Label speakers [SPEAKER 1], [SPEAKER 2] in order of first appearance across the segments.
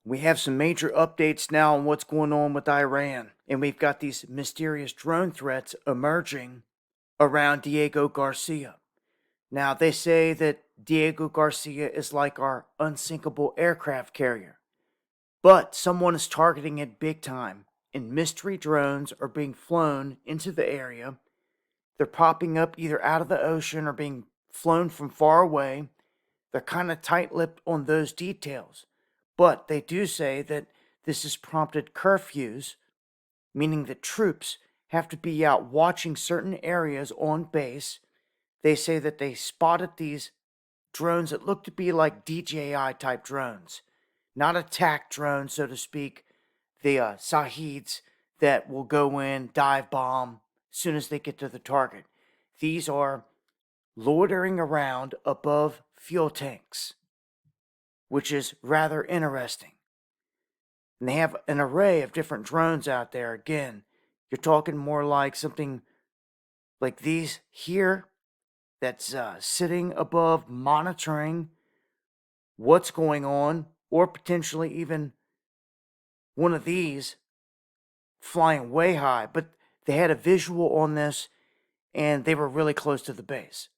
[SPEAKER 1] We have some major updates now on what's going on with Iran, and we've got these mysterious drone threats emerging around Diego Garcia. Now, they say that Diego Garcia is like our unsinkable aircraft carrier, but someone is targeting it big time, and mystery drones are being flown into the area. They're popping up either out of the ocean or being flown from far away. They're kind of tight lipped on those details. But they do say that this has prompted curfews, meaning that troops have to be out watching certain areas on base. They say that they spotted these drones that look to be like DJI type drones, not attack drones, so to speak, the Sahids that will go in, dive bomb as soon as they get to the target. These are loitering around above fuel tanks, which is rather interesting. And they have an array of different drones out there. Again, you're talking more like something like these here that's sitting above monitoring what's going on, or potentially even one of these flying way high. But they had a visual on this and they were really close to the base.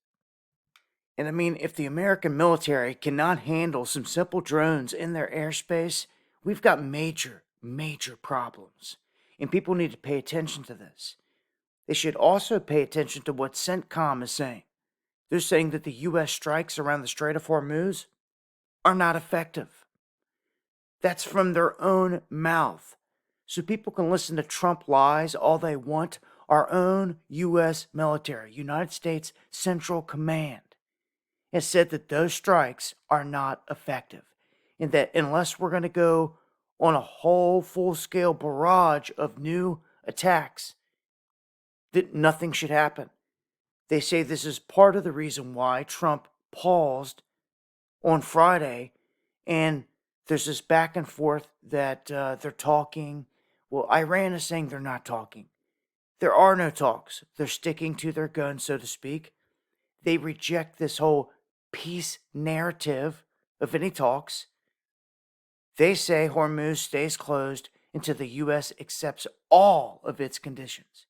[SPEAKER 1] And I mean, if the American military cannot handle some simple drones in their airspace, we've got major, major problems. And people need to pay attention to this. They should also pay attention to what CENTCOM is saying. They're saying that the U.S. strikes around the Strait of Hormuz are not effective. That's from their own mouth. So people can listen to Trump lies all they want. Our own U.S. military, United States Central Command, has said that those strikes are not effective. And that unless we're going to go on a whole full-scale barrage of new attacks, that nothing should happen. They say this is part of the reason why Trump paused on Friday, and there's this back and forth that they're talking. Well, Iran is saying they're not talking. There are no talks. They're sticking to their guns, so to speak. They reject this whole peace narrative of any talks. They say Hormuz stays closed until the U.S. accepts all of its conditions.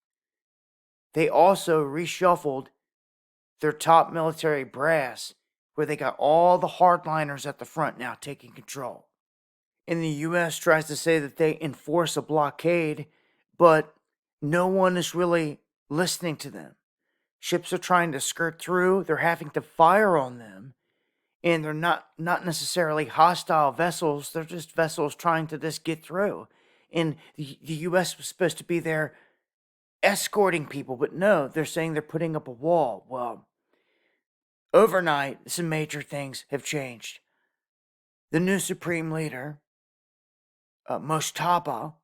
[SPEAKER 1] They also reshuffled their top military brass, where they got all the hardliners at the front now taking control. And the U.S. tries to say that they enforce a blockade, but no one is really listening to them. Ships are trying to skirt through, they're having to fire on them, and they're not necessarily hostile vessels, they're just vessels trying to just get through. And the U.S. was supposed to be there escorting people, but no, they're saying they're putting up a wall. Well, overnight, some major things have changed. The new supreme leader, Moshtaba,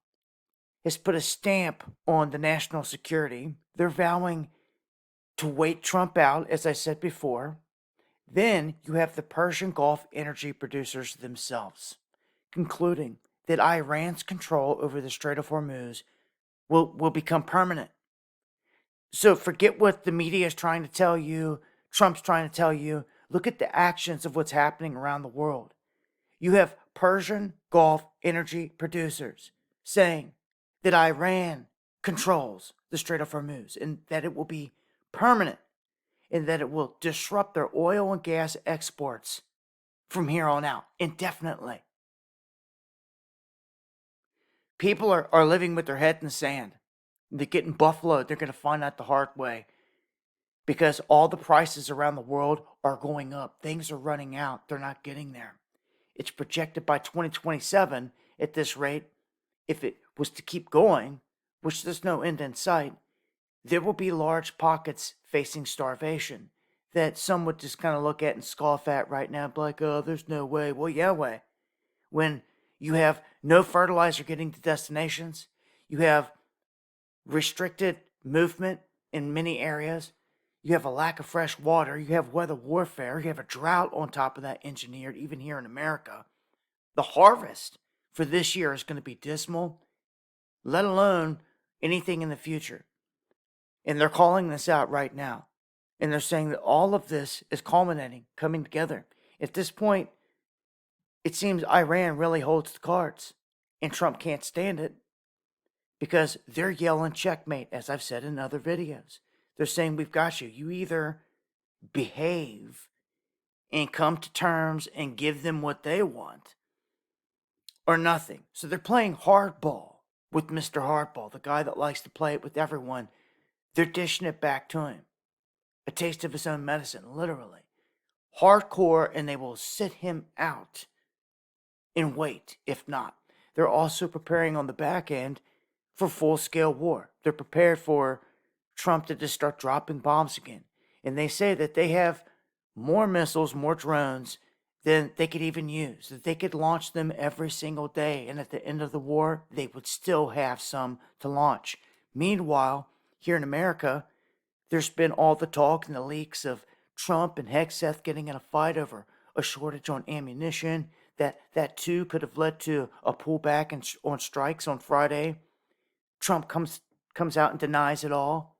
[SPEAKER 1] has put a stamp on the national security. They're vowing to wait Trump out, as I said before. Then you have the Persian Gulf energy producers themselves concluding that Iran's control over the Strait of Hormuz will become permanent. So forget what the media is trying to tell you, Trump's trying to tell you. Look at the actions of what's happening around the world. You have Persian Gulf energy producers saying that Iran controls the Strait of Hormuz and that it will be permanent and that it will disrupt their oil and gas exports from here on out indefinitely. People are living with their head in the sand. They're getting buffaloed. They're going to find out the hard way because all the prices around the world are going up. Things are running out. They're not getting there. It's projected by 2027 at this rate, if it was to keep going, which there's no end in sight, there will be large pockets facing starvation that some would just kind of look at and scoff at right now, be like, oh, there's no way. Well, yeah, way. When you have no fertilizer getting to destinations, you have restricted movement in many areas, you have a lack of fresh water, you have weather warfare, you have a drought on top of that engineered, even here in America. The harvest for this year is going to be dismal, let alone anything in the future. And they're calling this out right now. And they're saying that all of this is culminating, coming together. At this point, it seems Iran really holds the cards, and Trump can't stand it because they're yelling checkmate, as I've said in other videos. They're saying, we've got you. You either behave and come to terms and give them what they want, or nothing. So they're playing hardball with Mr. Hardball, the guy that likes to play it with everyone. They're dishing it back to him. A taste of his own medicine, literally. Hardcore, and they will sit him out and wait, if not. They're also preparing on the back end for full-scale war. They're prepared for Trump to just start dropping bombs again. And they say that they have more missiles, more drones than they could even use. That they could launch them every single day. And at the end of the war, they would still have some to launch. Meanwhile, here in America, there's been all the talk and the leaks of Trump and Hegseth getting in a fight over a shortage on ammunition. That too could have led to a pullback on strikes on Friday. Trump comes out and denies it all.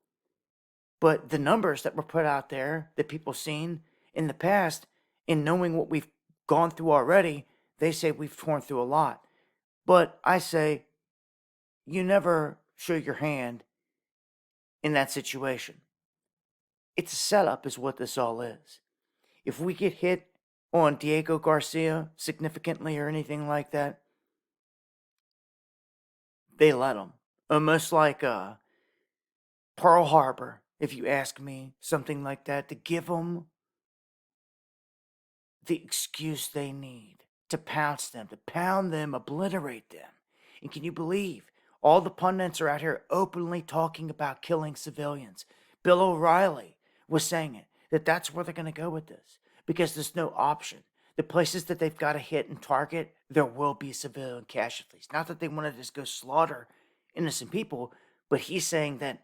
[SPEAKER 1] But the numbers that were put out there that people seen in the past, in knowing what we've gone through already, they say we've torn through a lot. But I say, you never show your hand in that situation. It's a setup is what this all is. If we get hit on Diego Garcia significantly or anything like that, they let him. Almost like Pearl Harbor, if you ask me, something like that, to give them the excuse they need to pounce them, to pound them, obliterate them. And can you believe all the pundits are out here openly talking about killing civilians? Bill O'Reilly was saying it, that that's where they're going to go with this because there's no option. The places that they've got to hit and target, there will be civilian casualties. Not that they want to just go slaughter innocent people, but he's saying that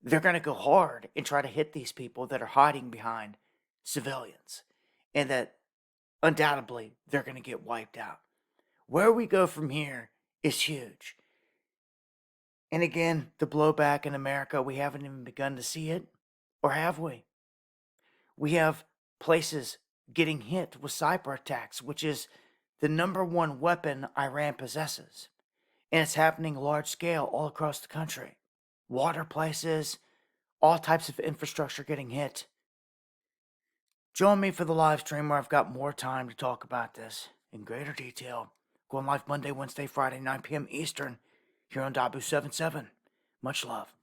[SPEAKER 1] they're going to go hard and try to hit these people that are hiding behind civilians, and that undoubtedly they're going to get wiped out. Where we go from here is huge. And again, the blowback in America, we haven't even begun to see it, or have we? We have places getting hit with cyber attacks, which is the number one weapon Iran possesses. And it's happening large scale all across the country. Water places, all types of infrastructure getting hit. Join me for the live stream where I've got more time to talk about this in greater detail. Going live Monday, Wednesday, Friday, 9 p.m. Eastern here on Dabu 77. Much love.